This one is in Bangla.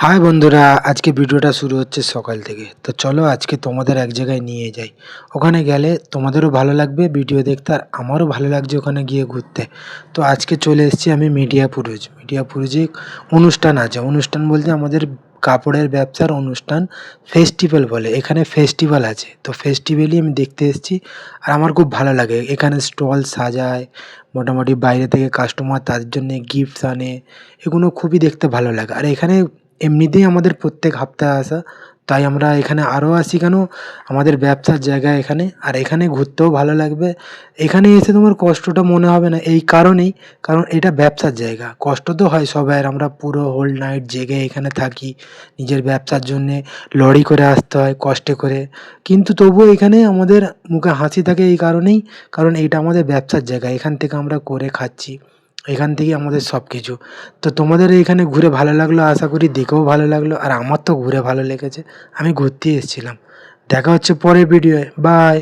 হাই বন্ধুরা, আজকে ভিডিওটা শুরু হচ্ছে সকাল থেকে। তো চলো আজকে তোমাদের এক জায়গায় নিয়ে যাই। ওখানে গেলে তোমাদেরও ভালো লাগবে ভিডিও দেখতে, আর আমারও ভালো লাগছে ওখানে গিয়ে ঘুরতে। তো আজকে চলে এসেছি আমি মিডিয়াপুরে। মিডিয়াপুরে অনুষ্ঠান আছে, অনুষ্ঠান বলতে আমাদের কাপড়ের ব্যবসার অনুষ্ঠান, ফেস্টিভ্যাল বলে। এখানে ফেস্টিভ্যাল আছে, তো ফেস্টিভ্যালই আমি দেখতে এসেছি। আর আমার খুব ভালো লাগে, এখানে স্টল সাজায়, মোটামুটি বাইরে থেকে কাস্টমার তাদের জন্যে গিফটস আনে। এগুলো খুবই দেখতে ভালো লাগে। আর এখানে এমনিতেই আমাদের প্রত্যেক সপ্তাহে আসা। তাই আমরা এখানে আরও আসি কেন, আমাদের ব্যবসার জায়গা এখানে। আর এখানে ঘুরতেও ভালো লাগবে। এখানে এসে তোমার কষ্টটা মনে হবে না এই কারণেই, কারণ এটা ব্যবসার জায়গা। কষ্ট তো হয় সবাইয়ের, আমরা পুরো হোল নাইট জেগে এখানে থাকি। নিজের ব্যবসার জন্যে লড়ি করে আসতে হয় কষ্টে করে। কিন্তু তবুও এখানে আমাদের মুখে হাসি থাকে এই কারণেই, কারণ এইটা আমাদের ব্যবসার জায়গা। এখান থেকে আমরা করে খাচ্ছি। এখান থেকেই আমাদের সবকিছু। তো তোমাদের এইখানে ঘুরে ভালো লাগলো, আশা করি দেখেও ভালো লাগলো। আর আমার তো ঘুরে ভালো লেগেছে, আমি ঘুরতেই এসেছিলাম। দেখা হচ্ছে পরের ভিডিওয়, বাই।